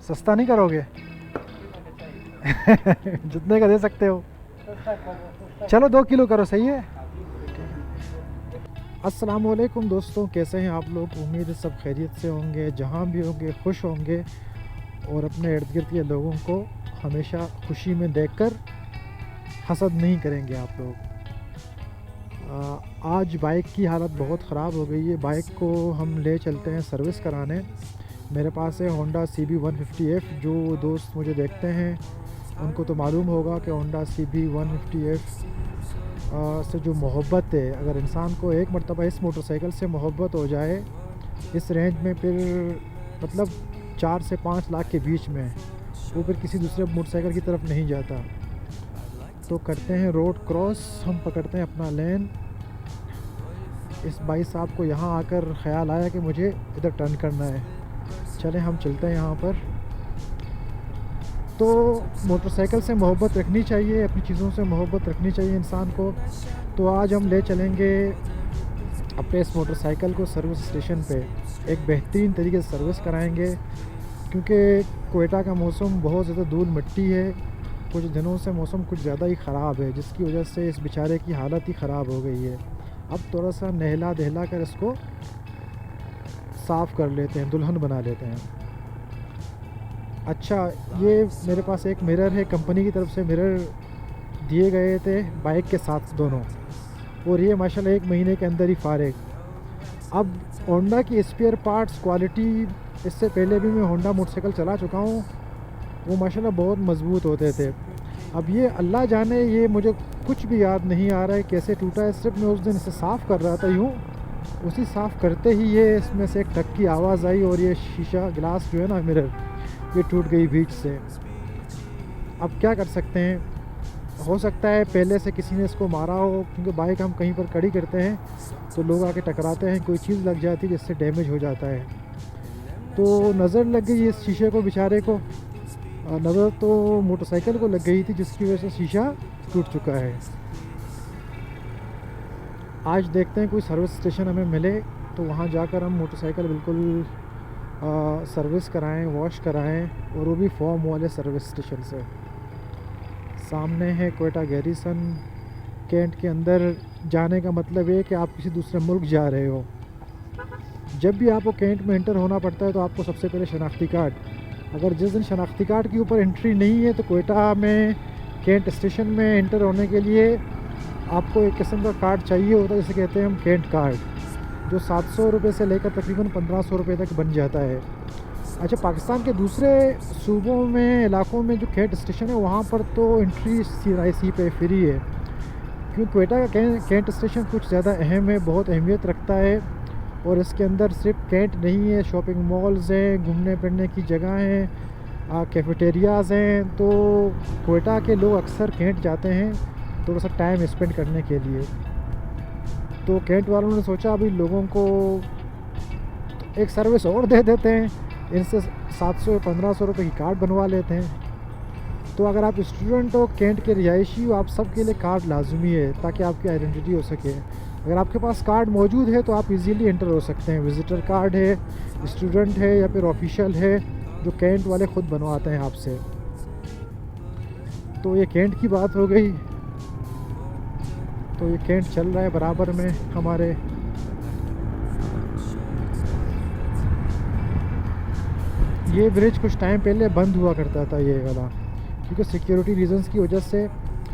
सस्ता नहीं करोगे? जितने का दे सकते हो। चलो 2 किलो करो, सही है। अस्सलाम वालेकुम दोस्तों, कैसे हैं आप लोग? उम्मीद है सब खैरियत से होंगे, जहाँ भी होंगे खुश होंगे और अपने इर्द गिर्द के लोगों को हमेशा खुशी में देखकर हसद नहीं करेंगे आप लोग। आज बाइक की हालत बहुत ख़राब हो गई है। बाइक को हम ले चलते हैं सर्विस कराने। मेरे पास है होंडा CB150F। जो दोस्त मुझे देखते हैं उनको तो मालूम होगा कि होंडा CB150F से जो मोहब्बत है, अगर इंसान को एक मरतबा इस मोटरसाइकिल से मोहब्बत हो जाए इस रेंज में, फिर मतलब 4 से 5 लाख के बीच में, वो फिर किसी दूसरे मोटरसाइकिल की तरफ नहीं जाता। तो करते हैं रोड क्रॉस, हम पकड़ते हैं अपना लेन। इस भाई साहब को यहाँ आकर ख़्याल आया कि मुझे इधर टर्न करना है। चलें हम चलते हैं यहाँ पर। तो मोटरसाइकिल से मोहब्बत रखनी चाहिए, अपनी चीज़ों से मोहब्बत रखनी चाहिए इंसान को। तो आज हम ले चलेंगे अपने इस मोटरसाइकिल को सर्विस स्टेशन पे, एक बेहतरीन तरीके से सर्विस कराएंगे। क्योंकि कोयटा का मौसम बहुत ज़्यादा धूल मिट्टी है, कुछ दिनों से मौसम कुछ ज़्यादा ही ख़राब है, जिसकी वजह से इस बेचारे की हालत ही ख़राब हो गई है। अब थोड़ा सा नहला दहला कर इसको साफ़ कर लेते हैं, दुल्हन बना लेते हैं। अच्छा, ये मेरे पास एक मिरर है, कंपनी की तरफ से मिरर दिए गए थे बाइक के साथ दोनों, और ये माशाल्लाह 1 महीने के अंदर ही फारिग। अब होंडा की स्पेयर पार्ट्स क्वालिटी, इससे पहले भी मैं होंडा मोटरसाइकिल चला चुका हूँ, वो माशाल्लाह बहुत मज़बूत होते थे। अब ये अल्लाह जाने, ये मुझे कुछ भी याद नहीं आ रहा है कैसे टूटा है। सिर्फ मैं उस दिन इसे साफ़ कर रहा था यूँ, उसी साफ़ करते ही ये इसमें से एक टक की आवाज़ आई और ये शीशा ग्लास जो है ना, मिरर, ये टूट गई बीच से। अब क्या कर सकते हैं, हो सकता है पहले से किसी ने इसको मारा हो, क्योंकि बाइक हम कहीं पर खड़ी करते हैं तो लोग आके टकराते हैं, कोई चीज़ लग जाती है जिससे डैमेज हो जाता है। तो नज़र लग गई इस शीशे को बेचारे को, नज़र तो मोटरसाइकिल को लग गई थी, जिसकी वजह से शीशा टूट चुका है। आज देखते हैं कोई सर्विस स्टेशन हमें मिले तो वहाँ जाकर हम मोटरसाइकिल बिल्कुल सर्विस कराएं, वॉश कराएं, और वो भी फॉर्म वाले सर्विस स्टेशन से। सामने है कोयटा गैरिसन। कैंट के अंदर जाने का मतलब है कि आप किसी दूसरे मुल्क जा रहे हो। जब भी आपको कैंट में एंटर होना पड़ता है तो आपको सबसे पहले शनाख्ती कार्ड, अगर जिस दिन शनाख्ती कार्ड के ऊपर एंट्री नहीं है तो कोयटा में कैंट स्टेशन में एंटर होने के लिए आपको एक किस्म का कार्ड चाहिए होता है, जिसे कहते हैं हम कैंट कार्ड, जो 700 रुपये से लेकर तकरीबन 1500 रुपये तक बन जाता है। अच्छा, पाकिस्तान के दूसरे सूबों में, इलाकों में जो कैंट स्टेशन है वहाँ पर तो एंट्री CIC पे फ्री है। क्योंकि कोयटा का कैंट स्टेशन कुछ ज़्यादा अहम है, बहुत अहमियत रखता है, और इसके अंदर सिर्फ कैंट नहीं है, शॉपिंग मॉल्स हैं, घूमने फिरने की जगह हैं, कैफेटेरियाज़ हैं। तो कोयटा के लोग अक्सर कैंट जाते हैं थोड़ा सा टाइम स्पेंड करने के लिए। तो कैंट वालों ने सोचा अभी लोगों को एक सर्विस और दे देते हैं, इनसे 700-1500 रुपये की कार्ड बनवा लेते हैं। तो अगर आप स्टूडेंट हो, कैंट के रिहायशी हो, आप सब के लिए कार्ड लाजमी है ताकि आपकी आइडेंटिटी हो सके। अगर आपके पास कार्ड मौजूद है तो आप इजीली एंटर हो सकते हैं। विज़िटर कार्ड है, स्टूडेंट है, या फिर ऑफिशियल है, जो कैंट वाले ख़ुद बनवाते हैं आपसे। तो ये कैंट की बात हो गई। तो ये कैंट चल रहा है बराबर में हमारे। ये ब्रिज कुछ टाइम पहले बंद हुआ करता था ये वाला, क्योंकि सिक्योरिटी रीजंस की वजह से।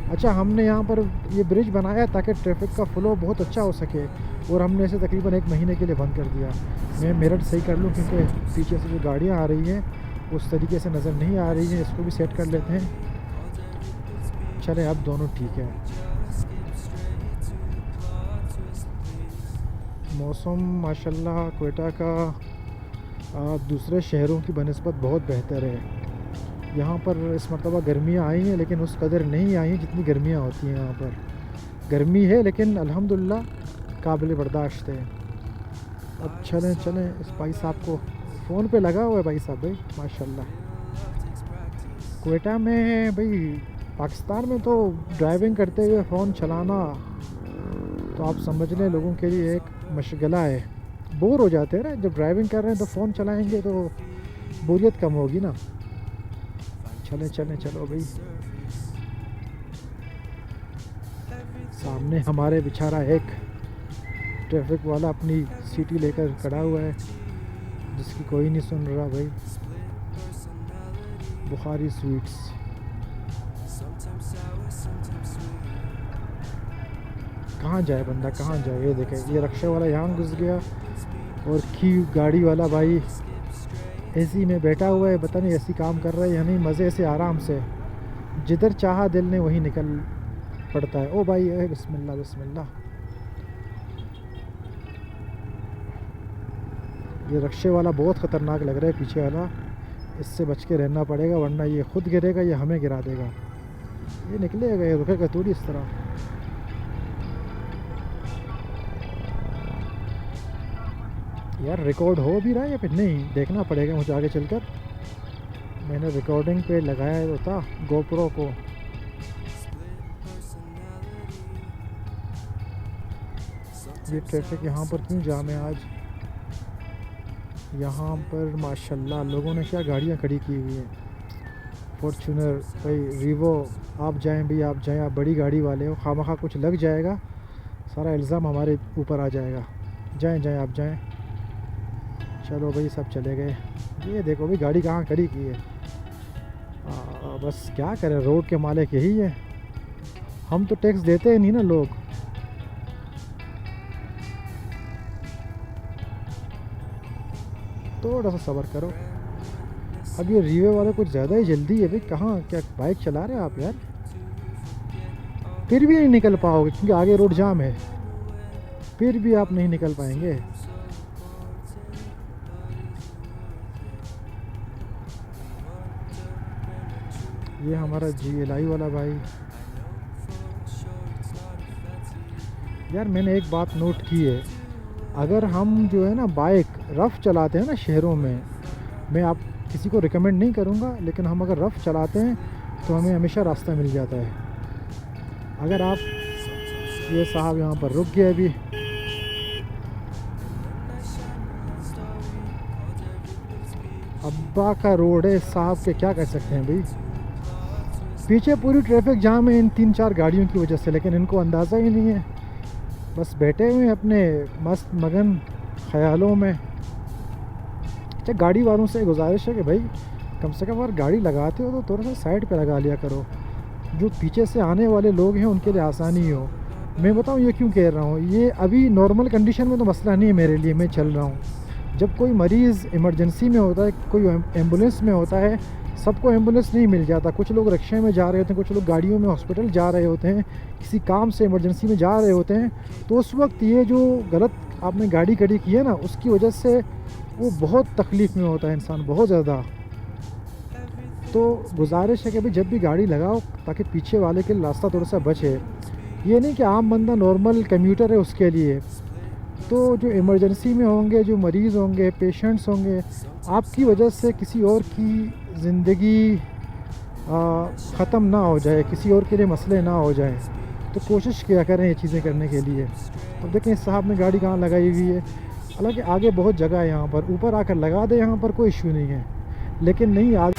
अच्छा, हमने यहाँ पर ये ब्रिज बनाया ताकि ट्रैफिक का फ़्लो बहुत अच्छा हो सके, और हमने इसे तकरीबन 1 महीने के लिए बंद कर दिया। मैं मिरर सही कर लूँ क्योंकि पीछे से जो गाड़ियाँ आ रही हैं उस तरीके से नज़र नहीं आ रही हैं। इसको भी सेट कर लेते हैं। चलें, अब दोनों ठीक है। मौसम माशाल्लाह कोयटा का दूसरे शहरों की बनिस्बत बहुत बेहतर है। यहाँ पर इस मरतबा गर्मियाँ आई हैं, लेकिन उस कदर नहीं आई हैं जितनी गर्मियाँ होती हैं। यहाँ पर गर्मी है लेकिन अल्हम्दुलिल्लाह काबिल बर्दाश्त है। अब चलें, इस भाई साहब को फ़ोन पे लगा हुआ है भाई साहब, भाई माशाल्लाह। कोयटा में भाई, पाकिस्तान में तो ड्राइविंग करते हुए फ़ोन चलाना तो आप समझ लें लोगों के लिए एक मशगला है। बोर हो जाते हैं ना, जब ड्राइविंग कर रहे हैं तो फ़ोन चलाएंगे तो बोरियत कम होगी ना। चलें चलें, चलो भाई। सामने हमारे बेचारा एक ट्रैफिक वाला अपनी सीटी लेकर खड़ा हुआ है, जिसकी कोई नहीं सुन रहा भाई। बुखारी स्वीट्स। कहाँ जाए बंदा, कहाँ जाए? ये देखे, ये रिक्शा वाला यहाँ घुस गया और की गाड़ी वाला भाई एसी में बैठा हुआ है। पता नहीं एसी काम कर रहा है या नहीं, मज़े से आराम से जिधर चाहा दिल ने वहीं निकल पड़ता है। ओ भाई, बिस्मिल्लाह बिस्मिल्लाह। ये रिक्शे वाला बहुत ख़तरनाक लग रहा है, पीछे वाला। इससे बच के रहना पड़ेगा, वरना ये खुद गिरेगा या हमें गिरा देगा। ये निकलेगा, ये रुकेगा थोड़ी इस तरह। यार रिकॉर्ड हो भी रहा है या फिर नहीं, देखना पड़ेगा मुझे आगे चलकर। मैंने रिकॉर्डिंग पे लगाया था गोप्रो को। ये ट्रैफिक यहाँ पर क्यों जाम है आज? यहाँ पर माशाल्लाह लोगों ने क्या गाड़ियाँ खड़ी की हुई हैं। फॉर्च्यूनर भाई, रीवो, आप जाएं भी, आप जाएं, आप बड़ी गाड़ी वाले हो। खामखा कुछ लग जाएगा, सारा इल्ज़ाम हमारे ऊपर आ जाएगा। जाएं जाएं, आप जाएं। चलो भाई, सब चले गए। ये देखो भाई, गाड़ी कहाँ खड़ी की है। बस क्या करें, रोड के मालिक यही है। हम तो टैक्स देते ही नहीं ना लोग। थोड़ा सा सब्र करो। अब ये रीवे वाले कुछ ज़्यादा ही जल्दी है भाई। कहाँ, क्या बाइक चला रहे हैं आप यार? फिर भी नहीं निकल पाओगे क्योंकि आगे रोड जाम है। फिर भी आप नहीं निकल पाएंगे। ये हमारा GLI वाला भाई। यार मैंने एक बात नोट की है, अगर हम जो है ना बाइक रफ़ चलाते हैं ना शहरों में, मैं आप किसी को रिकमेंड नहीं करूँगा, लेकिन हम अगर रफ़ चलाते हैं तो हमें हमेशा रास्ता मिल जाता है। अगर आप, ये साहब यहाँ पर रुक गए अभी। अब्बा का रोड है साहब के, क्या कर सकते हैं भाई। पीछे पूरी ट्रैफिक जाम है इन 3-4 गाड़ियों की वजह से, लेकिन इनको अंदाज़ा ही नहीं है। बस बैठे हुए हैं अपने मस्त मगन ख्यालों में। अच्छा, गाड़ी वालों से गुजारिश है कि भाई कम से कम अगर गाड़ी लगाते हो तो थोड़ा सा साइड पे लगा लिया करो, जो पीछे से आने वाले लोग हैं उनके लिए आसानी हो। मैं बताऊँ ये क्यों कह रहा हूँ, ये अभी नॉर्मल कंडीशन में तो मसला नहीं है मेरे लिए, मैं चल रहा हूँ। जब कोई मरीज़ इमरजेंसी में होता है, कोई एम्बुलेंस में होता है, सबको एम्बुलेंस नहीं मिल जाता। कुछ लोग रिक्शे में जा रहे होते हैं, कुछ लोग गाड़ियों में हॉस्पिटल जा रहे होते हैं, किसी काम से इमरजेंसी में जा रहे होते हैं। तो उस वक्त ये जो गलत आपने गाड़ी खड़ी की है ना, उसकी वजह से वो बहुत तकलीफ़ में होता है इंसान, बहुत ज़्यादा। तो गुजारिश है कि भाई जब भी गाड़ी लगाओ ताकि पीछे वाले के लिए रास्ता थोड़ा सा बचे। ये नहीं कि आम बंदा नॉर्मल कम्यूटर है उसके लिए। तो जो इमरजेंसी में होंगे, जो मरीज़ होंगे, पेशेंट्स होंगे, आपकी वजह से किसी और की ज़िंदगी ख़त्म ना हो जाए, किसी और के लिए मसले ना हो जाए, तो कोशिश किया करें ये चीज़ें करने के लिए। अब देखें इस साहब ने गाड़ी कहाँ लगाई हुई है। हालांकि आगे बहुत जगह है, यहाँ पर ऊपर आकर लगा दे, यहाँ पर कोई इशू नहीं है, लेकिन नहीं आगे।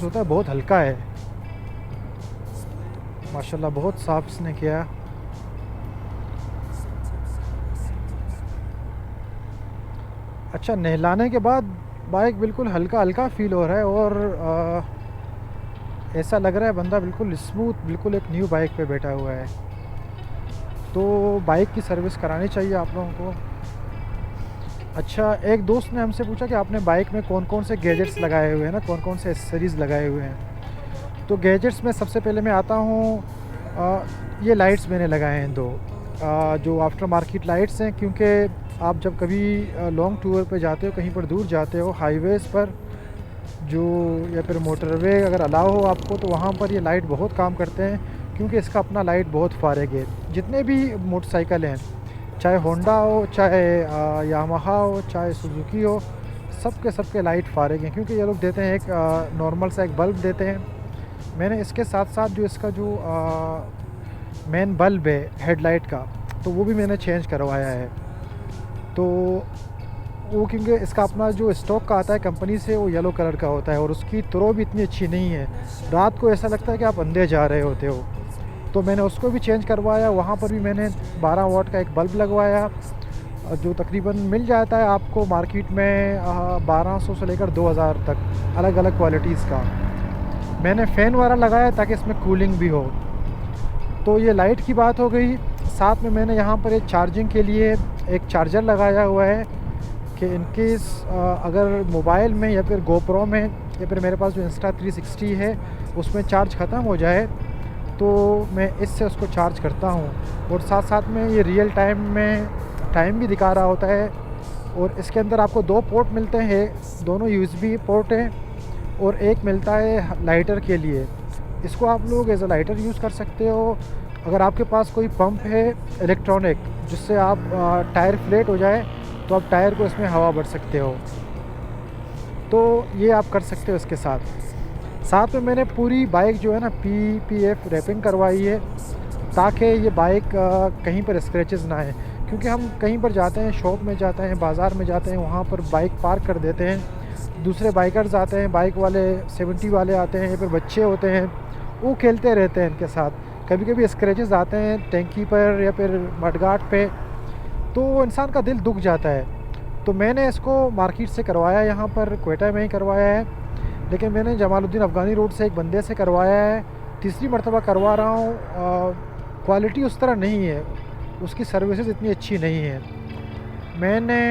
होता है बहुत हल्का है माशाल्लाह, बहुत साफ इसने किया। अच्छा, नहलाने के बाद बाइक बिल्कुल हल्का हल्का फील हो रहा है और ऐसा लग रहा है बंदा बिल्कुल स्मूथ, बिल्कुल एक न्यू बाइक पे बैठा हुआ है। तो बाइक की सर्विस करानी चाहिए आप लोगों को। अच्छा, एक दोस्त ने हमसे पूछा कि आपने बाइक में कौन कौन से गैजेट्स लगाए हुए हैं ना, कौन कौन से एक्सेसरीज़ लगाए हुए हैं। तो गैजेट्स में सबसे पहले मैं आता हूँ, ये लाइट्स मैंने लगाए हैं 2, जो आफ्टर मार्केट लाइट्स हैं, क्योंकि आप जब कभी लॉन्ग टूर पे जाते हो, कहीं पर दूर जाते हो हाईवेज़ पर जो, या फिर मोटरवे अगर अलाउ हो आपको, तो वहाँ पर ये लाइट बहुत काम करते हैं, क्योंकि इसका अपना लाइट बहुत फारग है। जितने भी मोटरसाइकिल हैं, चाहे होंडा हो, चाहे यामाहा हो, चाहे सुजुकी हो, सबके लाइट फारग हैं, क्योंकि ये लोग देते हैं एक नॉर्मल सा एक बल्ब देते हैं। मैंने इसके साथ साथ जो इसका जो मेन बल्ब है हेडलाइट का, तो वो भी मैंने चेंज करवाया है। तो वो क्योंकि इसका अपना जो स्टॉक का आता है कंपनी से, वो येलो कलर का होता है और उसकी थ्रो भी इतनी अच्छी नहीं है, रात को ऐसा लगता है कि आप अंधे जा रहे होते हो। तो मैंने उसको भी चेंज करवाया। वहाँ पर भी मैंने 12 वाट का एक बल्ब लगवाया, जो तकरीबन मिल जाता है आपको मार्केट में 1200 से लेकर 2000 तक, अलग अलग क्वालिटीज़ का। मैंने फ़ैन वाला लगाया ताकि इसमें कूलिंग भी हो। तो ये लाइट की बात हो गई। साथ में मैंने यहाँ पर एक चार्जिंग के लिए एक चार्जर लगाया हुआ है कि इन केस अगर मोबाइल में या फिर गोप्रो में या फिर मेरे पास जो Insta360 है उसमें चार्ज ख़त्म हो जाए तो मैं इससे उसको चार्ज करता हूँ। और साथ साथ में ये रियल टाइम में टाइम भी दिखा रहा होता है। और इसके अंदर आपको 2 पोर्ट मिलते हैं, दोनों USB पोर्ट हैं, और एक मिलता है लाइटर के लिए। इसको आप लोग एज अ लाइटर यूज़ कर सकते हो। अगर आपके पास कोई पंप है इलेक्ट्रॉनिक जिससे आप टायर फ्लैट हो जाए तो आप टायर को इसमें हवा भर सकते हो, तो ये आप कर सकते हो इसके साथ। साथ में मैंने पूरी बाइक जो है ना PPF रैपिंग करवाई है, ताकि ये बाइक कहीं पर स्क्रैचेस ना आए। क्योंकि हम कहीं पर जाते हैं, शॉप में जाते हैं, बाज़ार में जाते हैं, वहाँ पर बाइक पार्क कर देते हैं, दूसरे बाइकर्स आते हैं, बाइक वाले 70 वाले आते हैं या फिर बच्चे होते हैं, वो खेलते रहते हैं इनके साथ। कभी कभी स्क्रैचेस आते हैं टैंकी पर या फिर मडगार्ड पे, तो इंसान का दिल दुख जाता है। तो मैंने इसको मार्केट से करवाया, यहाँ पर क्वेटा में ही करवाया है, लेकिन मैंने जमालुद्दीन अफ़गानी रोड से एक बंदे से करवाया है। तीसरी मरतबा करवा रहा हूँ। क्वालिटी उस तरह नहीं है, उसकी सर्विसेज इतनी अच्छी नहीं है। मैंने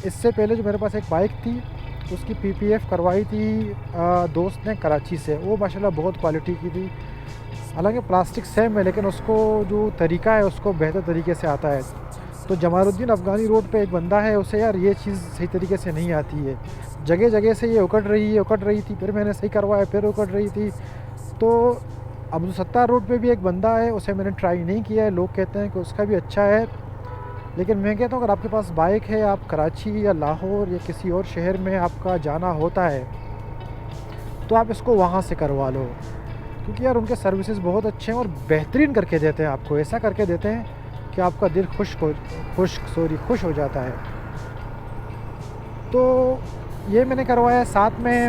इससे पहले जो मेरे पास एक बाइक थी उसकी PPF करवाई थी दोस्त ने कराची से, वो माशाल्लाह बहुत क्वालिटी की थी। हालांकि प्लास्टिक सेम है, लेकिन उसको जो तरीका है उसको बेहतर तरीके से आता है। तो जमालुद्दीन अफ़गानी रोड पे एक बंदा है, उसे यार ये चीज़ सही तरीके से नहीं आती है, जगह जगह से ये उकड़ रही थी। फिर मैंने सही करवाया, फिर उकड़ रही थी। तो अब्दुल सत्तार रोड पे भी एक बंदा है, उसे मैंने ट्राई नहीं किया है, लोग कहते हैं कि उसका भी अच्छा है, लेकिन मैं कहता हूँ अगर आपके पास बाइक है, आप कराची या लाहौर या किसी और शहर में आपका जाना होता है तो आप इसको वहाँ से करवा लो, क्योंकि यार उनके सर्विसेज बहुत अच्छे हैं और बेहतरीन करके देते हैं। आपको ऐसा करके देते हैं कि आपका दिल खुश हो जाता है। तो ये मैंने करवाया। साथ में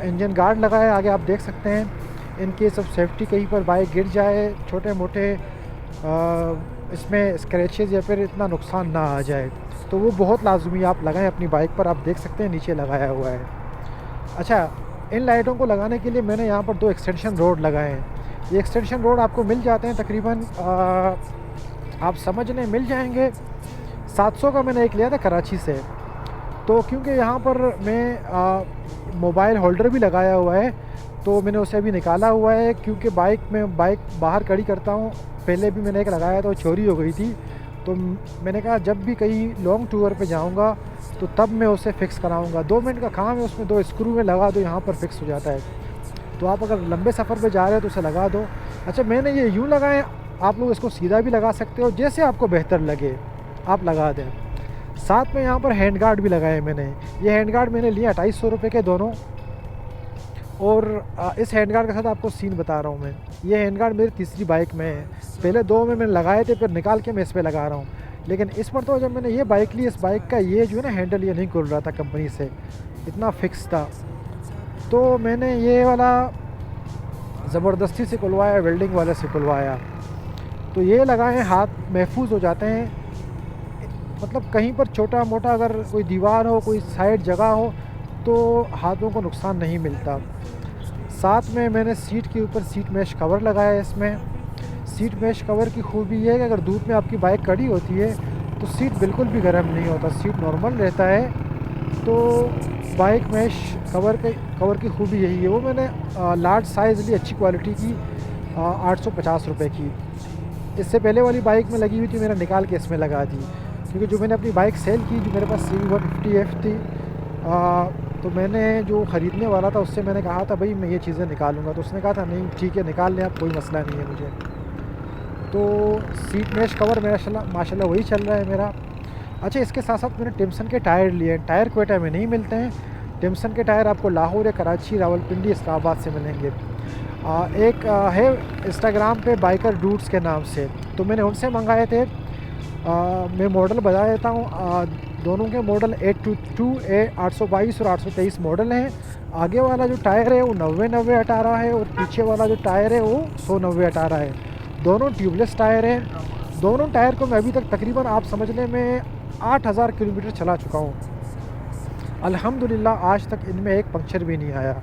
इंजन गार्ड लगाया, आगे आप देख सकते हैं, इन केस ऑफ सेफ्टी कहीं पर बाइक गिर जाए, छोटे मोटे इसमें स्क्रैचेस या फिर इतना नुकसान ना आ जाए, तो वो बहुत लाजमी आप लगाएं अपनी बाइक पर। आप देख सकते हैं नीचे लगाया हुआ है। अच्छा, इन लाइटों को लगाने के लिए मैंने यहाँ पर 2 एक्सटेंशन रोड लगाए हैं। ये एक्सटेंशन रोड आपको मिल जाते हैं तकरीबन आप समझने मिल जाएंगे 700 का मैंने एक लिया था कराची से। तो क्योंकि यहाँ पर मैं मोबाइल होल्डर भी लगाया हुआ है, तो मैंने उसे अभी निकाला हुआ है, क्योंकि बाइक बाहर खड़ी करता हूँ। पहले भी मैंने एक लगाया था, वो चोरी हो गई थी, तो मैंने कहा जब भी कहीं लॉन्ग टूर पे जाऊँगा तो तब मैं उसे फ़िक्स कराऊँगा। 2 मिनट का काम है, उसमें 2 स्क्रू में लगा दो, यहाँ पर फिक्स हो जाता है। तो आप अगर लंबे सफ़र पे जा रहे हो तो उसे लगा दो। अच्छा, मैंने ये यूँ लगाए, आप लोग इसको सीधा भी लगा सकते हो, जैसे आपको बेहतर लगे आप लगा दें। साथ में यहाँ पर हैंड गार्ड भी लगाए मैंने। ये हैंड गार्ड मैंने लिए 2800 रुपये के दोनों। और इस हैंड गार्ड के साथ आपको सीन बता रहा हूँ मैं। ये हैंड गार्ड मेरी तीसरी बाइक में है, पहले 2 में मैंने लगाए थे, फिर निकाल के मैं इस पर लगा रहा हूँ। लेकिन इस पर तो जब मैंने ये बाइक ली, इस बाइक का ये जो है ना हैंडल, ये नहीं खुल रहा था कंपनी से, इतना फिक्स था। तो मैंने ये वाला ज़बरदस्ती से खुलवाया, वेल्डिंग वाले से खुलवाया। तो ये लगाए, हाथ महफूज हो जाते हैं। मतलब कहीं पर छोटा मोटा अगर कोई दीवार हो, कोई साइड जगह हो, तो हाथों को नुकसान नहीं मिलता। साथ में मैंने सीट के ऊपर सीट मैश कवर लगाया है। इसमें सीट मैश कवर की खूबी ये है कि अगर धूप में आपकी बाइक खड़ी होती है तो सीट बिल्कुल भी गर्म नहीं होता, सीट नॉर्मल रहता है। तो बाइक मैश कवर की खूबी यही है। वो मैंने लार्ज साइज़ ली, अच्छी क्वालिटी की, 850 रुपये की। इससे पहले वाली बाइक में लगी हुई थी, मैंने निकाल के इसमें लगा दी। क्योंकि जो मैंने अपनी बाइक सेल की, जो मेरे पास CB150F थी, तो मैंने जो ख़रीदने वाला था उससे मैंने कहा था भाई मैं ये चीज़ें निकालूंगा, तो उसने कहा था नहीं ठीक है निकाल लें आप, कोई मसला नहीं है मुझे। तो सीट मैश कवर मेरा माशाल्लाह वही चल रहा है मेरा। अच्छा, इसके साथ साथ मैंने टिम्सन के टायर लिए हैं। टायर क्वेटा में नहीं मिलते हैं, टिम्सन के टायर आपको लाहौर या कराची, रावलपिंडी, इस्लामाबाद से मिलेंगे। एक है इंस्टाग्राम पे बाइकर डूड्स के नाम से, तो मैंने उनसे मंगाए थे। मैं मॉडल बता देता हूँ, दोनों के मॉडल 822, 822 और 823 मॉडल हैं। आगे वाला जो टायर है वो 90-90-18 है और पीछे वाला जो टायर है वो 100-90-18 है। दोनों ट्यूबलेस टायर हैं। दोनों टायर को मैं अभी तक तकरीबन आप समझने में 8000 किलोमीटर चला चुका हूँ। अल्हम्दुलिल्लाह आज तक इनमें एक पंक्चर भी नहीं आया,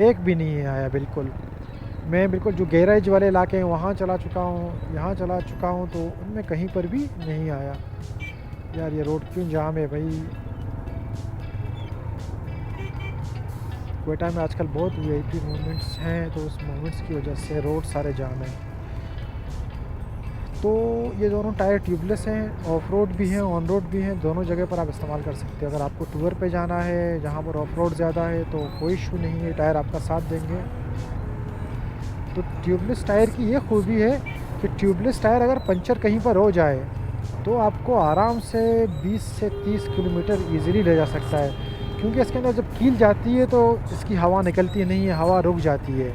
एक भी नहीं आया। बिल्कुल मैं बिल्कुल जो गैरेज वाले इलाके हैं वहाँ चला चुका हूँ, यहाँ चला चुका हूँ, तो उनमें कहीं पर भी नहीं आया। यार ये रोड क्यों जाम है भाई। क्वेटा में आजकल बहुत VIP मूवमेंट्स हैं, तो उस मूवमेंट्स की वजह से रोड सारे जाम हैं। तो ये दोनों टायर ट्यूबलेस हैं, ऑफ रोड भी हैं, ऑन रोड भी हैं, दोनों जगह पर आप इस्तेमाल कर सकते हैं। अगर आपको टूर पे जाना है जहाँ पर ऑफ रोड ज़्यादा है तो कोई इशू नहीं है, टायर आपका साथ देंगे। तो ट्यूबलेस टायर की ये खूबी है कि ट्यूबलेस टायर अगर पंचर कहीं पर हो जाए तो आपको आराम से 20 से 30 किलोमीटर ईज़िली ले जा सकता है, क्योंकि इसके अंदर जब कील जाती है तो इसकी हवा निकलती नहीं है, हवा रुक जाती है।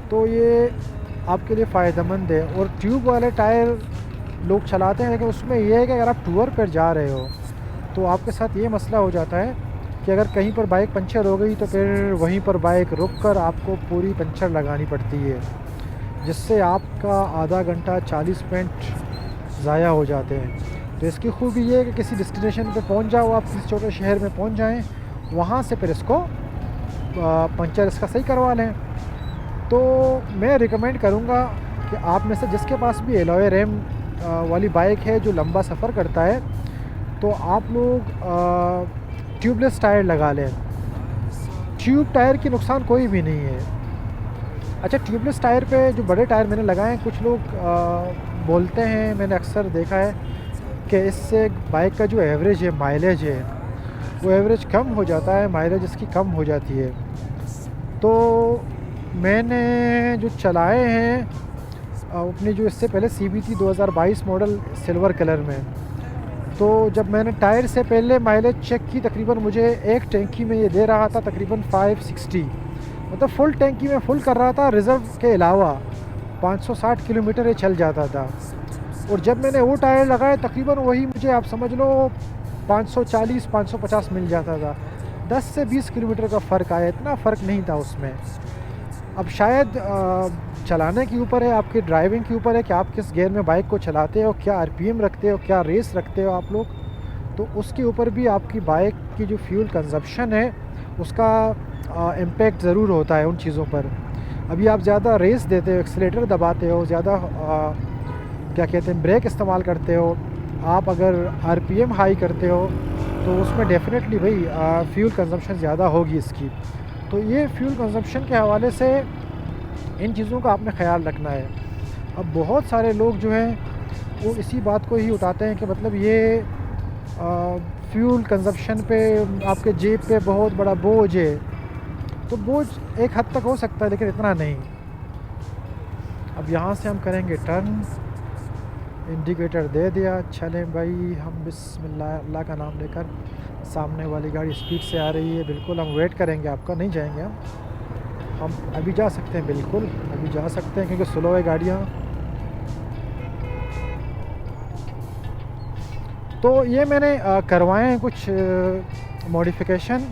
तो ये आपके लिए फ़ायदेमंद है। और ट्यूब वाले टायर लोग चलाते हैं, लेकिन उसमें यह है कि अगर आप टूर पर जा रहे हो तो आपके साथ ये मसला हो जाता है कि अगर कहीं पर बाइक पंचर हो गई तो फिर वहीं पर बाइक रुककर आपको पूरी पंचर लगानी पड़ती है, जिससे आपका आधा घंटा 40 मिनट ज़ाया हो जाते हैं। तो इसकी खूबी ये है कि किसी डेस्टिनेशन पे पहुंच जाओ, आप किसी छोटे शहर में पहुंच जाएं, वहाँ से फिर इसको पंचर इसका सही करवा लें। तो मैं रिकमेंड करूँगा कि आप में से जिसके पास भी एलॉय रैम वाली बाइक है जो लंबा सफ़र करता है, तो आप लोग ट्यूबलेस टायर लगा लें। ट्यूब टायर की नुकसान कोई भी नहीं है। अच्छा, ट्यूबलेस टायर पे जो बड़े टायर मैंने लगाए हैं, कुछ लोग बोलते हैं, मैंने अक्सर देखा है कि इससे बाइक का जो एवरेज है, माइलेज है, वो एवरेज कम हो जाता है, माइलेज इसकी कम हो जाती है। तो मैंने जो चलाए हैं अपनी जो इससे पहले CB थी 2022 मॉडल सिल्वर कलर में, तो जब मैंने टायर से पहले माइलेज चेक की, तकरीबन मुझे एक टैंकी में ये दे रहा था तकरीबन 560, मतलब फुल टैंकी में फुल कर रहा था, रिज़र्व के अलावा 560 किलोमीटर ये चल जाता था। और जब मैंने वो टायर लगाए तकरीबन वही मुझे आप समझ लो 540-550 मिल जाता था। 10 से 20 किलोमीटर का फ़र्क आया, इतना फ़र्क नहीं था उसमें। अब शायद चलाने के ऊपर है, आपकी ड्राइविंग के ऊपर है कि आप किस गियर में बाइक को चलाते हो, क्या RPM रखते हो, क्या रेस रखते हो आप लोग, तो उसके ऊपर भी आपकी बाइक की जो फ्यूल कंजप्शन है उसका इम्पैक्ट ज़रूर होता है उन चीज़ों पर। अभी आप ज़्यादा रेस देते हो, एक्सीलेटर दबाते हो, ज़्यादा क्या कहते हैं ब्रेक इस्तेमाल करते हो, आप अगर RPM हाई करते हो तो उसमें डेफिनेटली भाई फ्यूल कंजप्शन ज़्यादा होगी इसकी। तो ये फ्यूल कंजप्शन के हवाले से इन चीज़ों का आपने ख्याल रखना है। अब बहुत सारे लोग जो हैं वो इसी बात को ही उठाते हैं कि मतलब ये फ्यूल कंजप्शन पे आपके जेब पे बहुत बड़ा बोझ है, तो बोझ एक हद तक हो सकता है लेकिन इतना नहीं। अब यहाँ से हम करेंगे टर्न, इंडिकेटर दे दिया, चलें भाई हम बिस्मिल्लाह, अल्लाह का नाम लेकर। सामने वाली गाड़ी स्पीड से आ रही है, बिल्कुल हम वेट करेंगे आपका, नहीं जाएंगे हम अभी जा सकते हैं, बिल्कुल अभी जा सकते हैं क्योंकि स्लो है गाड़ियाँ। तो ये मैंने करवाए हैं कुछ मॉडिफिकेशन।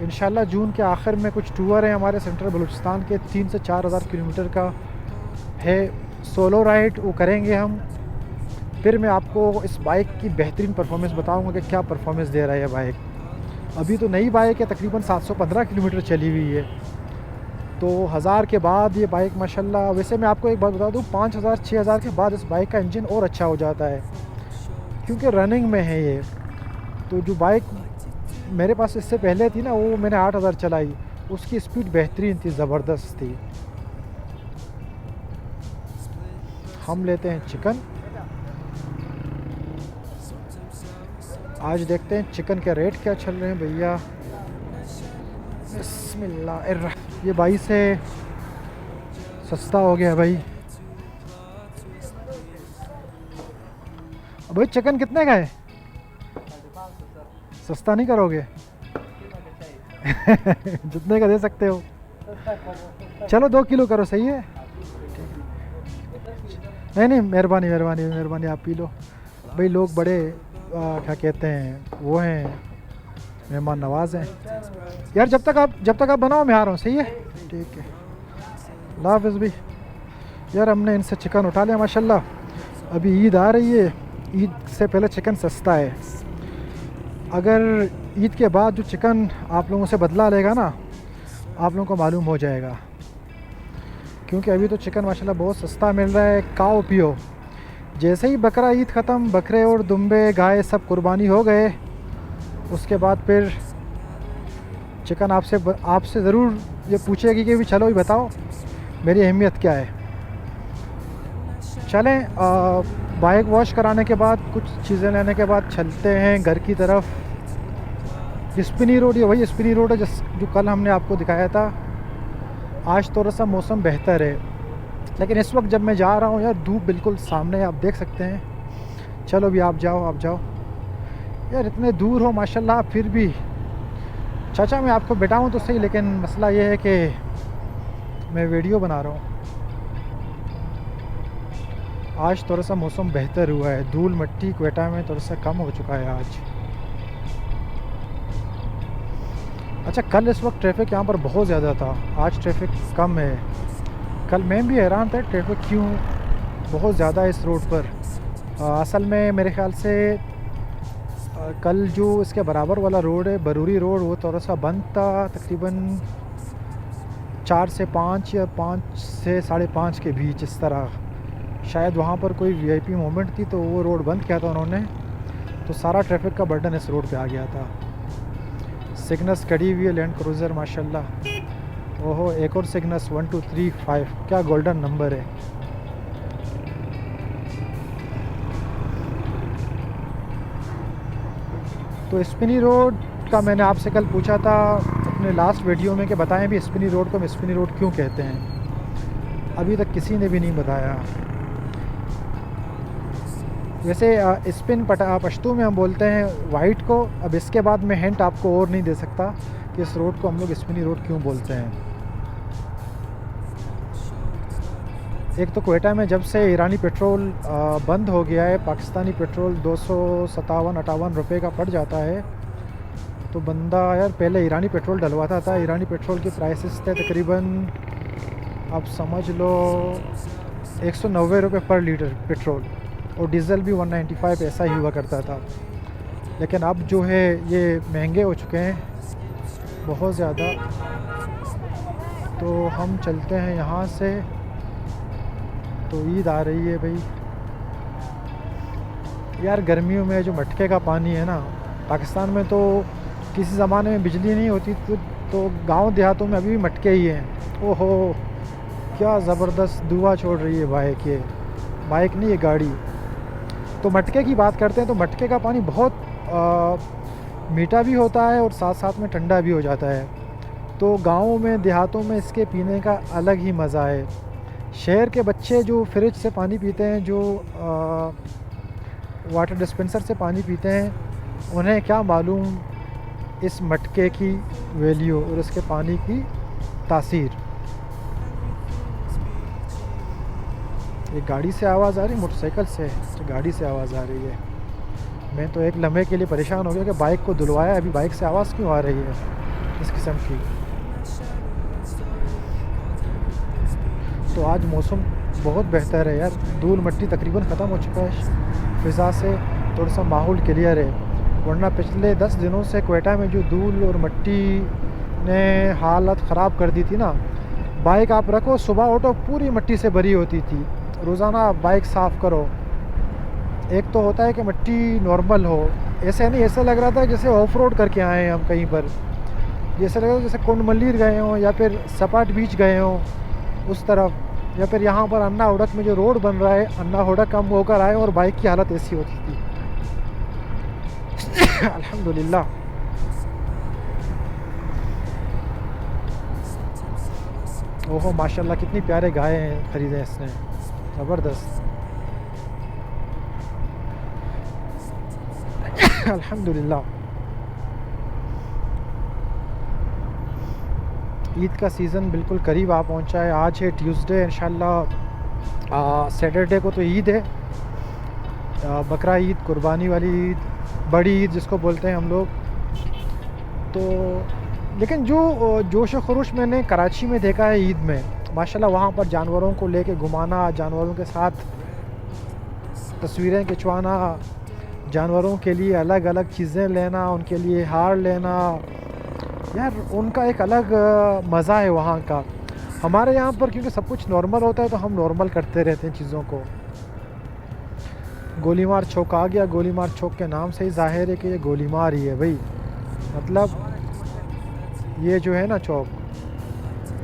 इंशाल्लाह जून के आखिर में कुछ टूर है हमारे सेंट्रल बलूचिस्तान के, 3 से 4000 किलोमीटर का है सोलो राइड, वो करेंगे हम। फिर मैं आपको इस बाइक की बेहतरीन परफॉर्मेंस बताऊंगा कि क्या परफॉर्मेंस दे रहा है बाइक। अभी तो नई बाइक है, तकरीबन 715 किलोमीटर चली हुई है, तो 1000 के बाद ये बाइक माशाल्लाह। वैसे मैं आपको एक बात बता दूं, 5000-6000 के बाद इस बाइक का इंजन और अच्छा हो जाता है क्योंकि रनिंग में है ये। तो जो बाइक मेरे पास इससे पहले थी ना, वो मैंने 8000 चलाई, उसकी स्पीड बेहतरीन थी, ज़बरदस्त थी। हम लेते हैं चिकन, आज देखते हैं चिकन के रेट क्या चल रहे हैं भैया। बिस्मिल्लाह, ये 22 से सस्ता हो गया भाई। भाई चिकन कितने का है? सस्ता नहीं करोगे? जितने का दे सकते हो। चलो 2 किलो करो, सही है। नहीं नहीं, मेहरबानी मेहरबानी मेहरबानी, आप पी लो भाई। लोग बड़े क्या कहते हैं वो हैं, मेहमान नवाज हैं यार। जब तक आप बनाओ मैं आ रहा हूँ, सही है, ठीक है। अल्लाह हाफ़िज़ भी। यार हमने इनसे चिकन उठा लिया माशाल्लाह। अभी ईद आ रही है, ईद से पहले चिकन सस्ता है। अगर ईद के बाद जो चिकन आप लोगों से बदला लेगा ना, आप लोगों को मालूम हो जाएगा। क्योंकि अभी तो चिकन माशाल्लाह बहुत सस्ता मिल रहा है। खाओ पियो। जैसे ही बकरा ईद ख़त्म, बकरे और दुम्बे गाय सब कुर्बानी हो गए, उसके बाद फिर चिकन आपसे ज़रूर ये पूछेगी कि भी चलो भी बताओ मेरी अहमियत क्या है। चलें, बाइक वॉश कराने के बाद, कुछ चीज़ें लेने के बाद चलते हैं घर की तरफ। स्पिनी रोड, ये वही स्पिनी रोड है जो कल हमने आपको दिखाया था। आज थोड़ा सा मौसम बेहतर है, लेकिन इस वक्त जब मैं जा रहा हूँ यार, धूप बिल्कुल सामने आप देख सकते हैं। चलो भी आप जाओ यार, इतने दूर हो माशाल्लाह, फिर भी चाचा मैं आपको बिठाऊँ तो सही, लेकिन मसला ये है कि मैं वीडियो बना रहा हूँ। आज थोड़ा सा मौसम बेहतर हुआ है, धूल मिट्टी क्वेटा में थोड़ा सा कम हो चुका है आज। अच्छा, कल इस वक्त ट्रैफिक यहाँ पर बहुत ज़्यादा था, आज ट्रैफिक कम है। कल मैं भी हैरान था ट्रैफिक क्यों बहुत ज़्यादा है इस रोड पर। असल में मेरे ख्याल से कल जो इसके बराबर वाला रोड है, बरूरी रोड, वो थोड़ा सा बंद था। तकरीबन 4 से 5 या 5 से 5:30 के बीच, इस तरह। शायद वहाँ पर कोई वीआईपी मोमेंट थी तो वो रोड बंद किया था उन्होंने, तो सारा ट्रैफिक का बर्डन इस रोड पे आ गया था। सिग्नस खड़ी हुई है लैंड क्रूज़र माशाल्लाह। ओहो, एक और सिग्नस 1235, क्या गोल्डन नंबर है। तो स्पिनी रोड का मैंने आपसे कल पूछा था अपने लास्ट वीडियो में कि बताएं भी स्पिनी रोड को हम स्पिनी रोड क्यों कहते हैं। अभी तक किसी ने भी नहीं बताया। वैसे स्पिन पश्तो में हम बोलते हैं वाइट को। अब इसके बाद मैं हिंट आपको और नहीं दे सकता कि इस रोड को हम लोग स्पिनी रोड क्यों बोलते हैं। एक तो क्वेटा में जब से ईरानी पेट्रोल बंद हो गया है, पाकिस्तानी पेट्रोल 257-58 रुपये का पड़ जाता है, तो बंदा यार पहले ईरानी पेट्रोल डलवाता था। ईरानी पेट्रोल के प्राइसेस थे तकरीबन, आप समझ लो 190 रुपये पर लीटर पेट्रोल, और डीज़ल भी 195 ऐसा ही हुआ करता था। लेकिन अब जो है ये महंगे हो चुके हैं बहुत ज़्यादा। तो हम चलते हैं यहाँ से। तो ईद आ रही है भाई यार। गर्मियों में जो मटके का पानी है ना, पाकिस्तान में तो किसी ज़माने में बिजली नहीं होती तो गांव देहातों में अभी भी मटके ही हैं। ओहो, क्या ज़बरदस्त धुआं छोड़ रही है बाइक। ये बाइक नहीं, ये गाड़ी। तो मटके की बात करते हैं तो मटके का पानी बहुत मीठा भी होता है और साथ साथ में ठंडा भी हो जाता है। तो गाँवों में देहातों में इसके पीने का अलग ही मज़ा है। शहर के बच्चे जो फ्रिज से पानी पीते हैं, जो वाटर डिस्पेंसर से पानी पीते हैं, उन्हें क्या मालूम इस मटके की वैल्यू और इसके पानी की तासीर। ये गाड़ी से आवाज़ आ रही है, मोटरसाइकिल से तो गाड़ी से आवाज़ आ रही है। मैं तो एक लम्हे के लिए परेशान हो गया कि बाइक को धुलवाया, अभी बाइक से आवाज़ क्यों आ रही है इस किस्म की। तो आज मौसम बहुत बेहतर है यार, धूल मिट्टी तकरीबन ख़त्म हो चुका है, फ़िज़ा से थोड़ा सा माहौल क्लियर है। वरना पिछले 10 दिनों से क्वेटा में जो धूल और मिट्टी ने हालत ख़राब कर दी थी ना, बाइक आप रखो सुबह उठो पूरी मिट्टी से भरी होती थी। रोज़ाना आप बाइक साफ़ करो। एक तो होता है कि मिट्टी नॉर्मल हो, ऐसे नहीं, ऐसा लग रहा था जैसे ऑफ रोड करके आए हैं हम कहीं पर। जैसे लग रहा था जैसे कुंड गए हों या फिर सपाट बीच गए हों उस तरफ, या फिर यहाँ पर अन्ना हुडक में जो रोड बन रहा है, अन्ना हुडक हम होकर आए और बाइक की हालत ऐसी होती थी। अल्हम्दुलिल्लाह। ओहो माशाल्लाह, कितनी प्यारे गाय हैं ख़रीदे हैं इसने, ज़बरदस्त। अल्हम्दुलिल्लाह। ईद का सीज़न बिल्कुल करीब आ पहुंचा है। आज है ट्यूसडे, इंशाल्लाह सैटरडे को तो ईद है, बकरा ईद, कुर्बानी वाली ईद, बड़ी ईद जिसको बोलते हैं हम लोग। तो लेकिन जो जोश व खरोश मैंने कराची में देखा है ईद में, माशाल्लाह वहाँ पर जानवरों को लेके घुमाना, जानवरों के साथ तस्वीरें खिंचवाना, जानवरों के लिए अलग अलग चीज़ें लेना, उनके लिए हार लेना, यार उनका एक अलग मज़ा है वहाँ का। हमारे यहाँ पर क्योंकि सब कुछ नॉर्मल होता है तो हम नॉर्मल करते रहते हैं चीज़ों को। गोलीमार चौक आ गया। गोलीमार चौक के नाम से ही ज़ाहिर है कि ये गोलीमार ही है भाई। मतलब ये जो है ना चौक,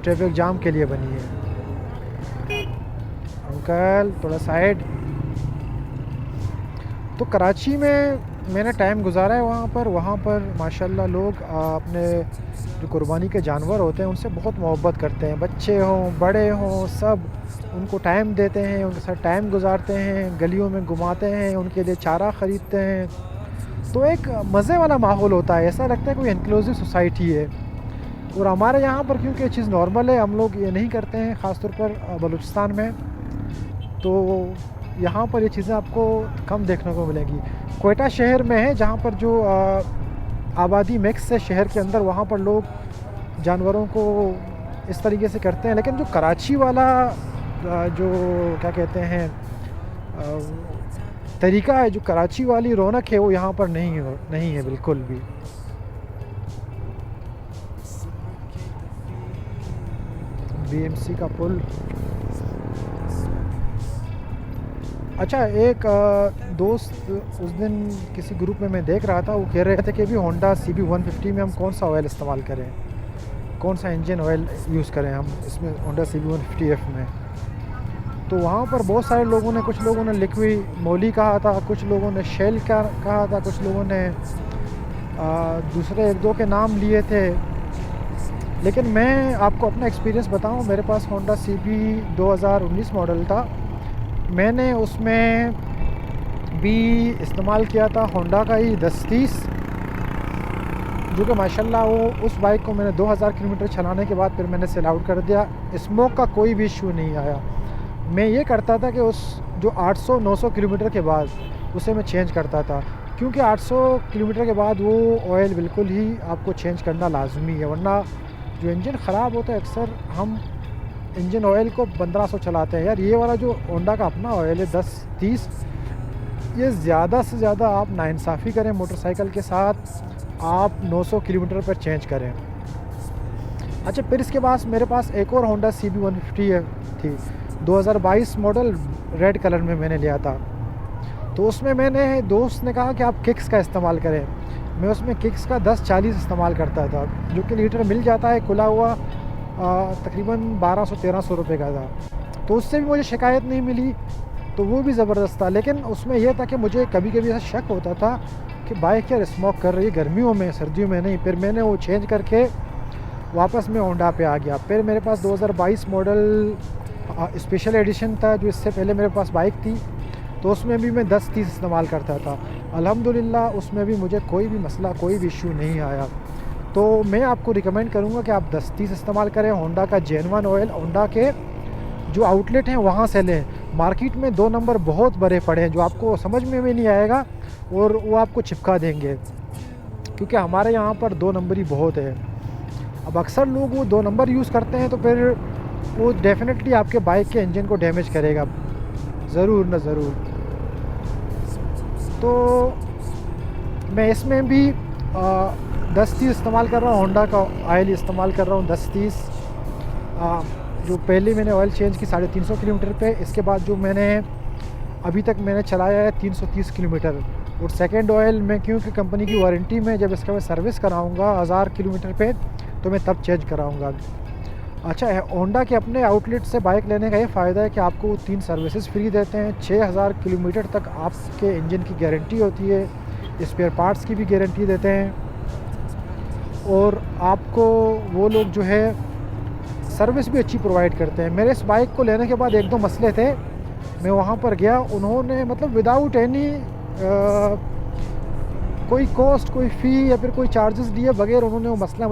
ट्रैफिक जाम के लिए बनी है। अंकल थोड़ा साइड। तो कराची में मैंने टाइम गुजारा है वहाँ पर माशाल्लाह लोग अपने जो कुर्बानी के जानवर होते हैं उनसे बहुत मोहब्बत करते हैं। बच्चे हों बड़े हों सब उनको टाइम देते हैं, उनके साथ टाइम गुजारते हैं, गलियों में घुमाते हैं, उनके लिए चारा ख़रीदते हैं। तो एक मज़े वाला माहौल होता है, ऐसा लगता है कोई इंक्लूसिव सोसाइटी है। और हमारे यहाँ पर क्योंकि ये चीज़ नॉर्मल है, हम लोग ये नहीं करते हैं, ख़ास तौर पर बलूचिस्तान में। तो यहाँ पर ये चीज़ें आपको कम देखने को मिलेंगी। क्वेटा शहर में है जहाँ पर जो आबादी मिक्स है शहर के अंदर, वहाँ पर लोग जानवरों को इस तरीके से करते हैं। लेकिन जो कराची वाला जो क्या कहते हैं तरीका है, जो कराची वाली रौनक है, वो यहाँ पर नहीं है बिल्कुल भी। बीएमसी का पुल। अच्छा, एक दोस्त उस दिन किसी ग्रुप में मैं देख रहा था, वो कह रहे थे कि भी होंडा CB150 में हम कौन सा ऑयल इस्तेमाल करें, कौन सा इंजन ऑयल यूज़ करें हम इसमें होंडा CB150F में। तो वहाँ पर बहुत सारे लोगों ने, कुछ लोगों ने लिक्विड मोली कहा था, कुछ लोगों ने शेल का कहा था, कुछ लोगों ने दूसरे एक दो के नाम लिए थे। लेकिन मैं आपको अपना एक्सपीरियंस बताऊं, मेरे पास होंडा CB 2019 मॉडल था। मैंने उसमें भी इस्तेमाल किया था होंडा का ही 1030, जो कि माशाल्लाह वो उस बाइक को मैंने 2000 किलोमीटर चलाने के बाद फिर मैंने सेल आउट कर दिया। स्मोक का कोई भी इशू नहीं आया। मैं ये करता था कि उस जो 800-900 किलोमीटर के बाद उसे मैं चेंज करता था, क्योंकि 800 किलोमीटर के बाद वो ऑयल बिल्कुल ही आपको चेंज करना लाजमी है। वरना जो इंजन ख़राब होता है, अक्सर हम इंजन ऑयल को 1500 चलाते हैं। यार ये वाला जो होंडा का अपना ऑयल है 1030, ये ज़्यादा से ज़्यादा आप नाइंसाफ़ी करें मोटरसाइकिल के साथ, आप 900 किलोमीटर पर चेंज करें। अच्छा, फिर इसके बाद मेरे पास एक और होंडा CB150 थी, 2022 मॉडल, रेड कलर में मैंने लिया था। तो उसमें मैंने, दोस्त ने कहा कि आप किक्स का इस्तेमाल करें। मैं उसमें किक्स का 1040 इस्तेमाल करता था, जो कि लीटर मिल जाता है खुला हुआ, तकरीबन 1200-1300 रुपये का था। तो उससे भी मुझे शिकायत नहीं मिली, तो वो भी ज़बरदस्त था। लेकिन उसमें यह था कि मुझे कभी कभी ऐसा शक होता था कि बाइक यार स्मोक कर रही है, गर्मियों में, सर्दियों में नहीं। फिर मैंने वो चेंज करके वापस मैं होंडा पे आ गया। फिर मेरे पास 2022 मॉडल स्पेशल एडिशन था, जो इससे पहले मेरे पास बाइक थी, तो उसमें भी मैं 1030 इस्तेमाल करता था। अल्हम्दुलिल्लाह उसमें भी मुझे कोई भी मसला, कोई भी इशू नहीं आया। तो मैं आपको रिकमेंड करूँगा कि आप 1030 इस्तेमाल करें। होंडा का जेन्युइन ऑयल होंडा के जो आउटलेट हैं वहाँ से लें। मार्केट में 2 नंबर बहुत बड़े पड़े हैं, जो आपको समझ में भी नहीं आएगा और वो आपको चिपका देंगे, क्योंकि हमारे यहाँ पर 2 नंबर ही बहुत है। अब अक्सर लोग वो 2 नंबर यूज़ करते हैं, तो फिर वो डेफिनेटली आपके बाइक के इंजन को डैमेज करेगा, ज़रूर ना ज़रूर। तो मैं इसमें भी 1030 इस्तेमाल कर रहा हूँ, होंडा का ऑयल इस्तेमाल कर रहा हूँ 1030। जो पहले मैंने ऑयल चेंज की 350 किलोमीटर पे, इसके बाद जो मैंने अभी तक मैंने चलाया है 330 किलोमीटर। और सेकंड ऑयल में, क्योंकि कंपनी की वारंटी में, जब इसका मैं सर्विस कराऊंगा 1000 किलोमीटर पे, तो मैं तब चेंज कराऊंगा। अच्छा, होंडा के अपने आउटलेट से बाइक लेने का ये फ़ायदा है कि आपको 3 सर्विसेज फ्री देते हैं। 6000 किलोमीटर तक आपके इंजन की गारंटी होती है। स्पेयर पार्ट्स की भी गारंटी देते हैं, और आपको वो लोग जो है सर्विस भी अच्छी प्रोवाइड करते हैं। मेरे इस बाइक को लेने के बाद एक दो मसले थे, मैं वहाँ पर गया, उन्होंने मतलब विदाउट एनी कोई कॉस्ट, कोई फ़ी या फिर कोई चार्जेस लिए बगैर उन्होंने वो मसला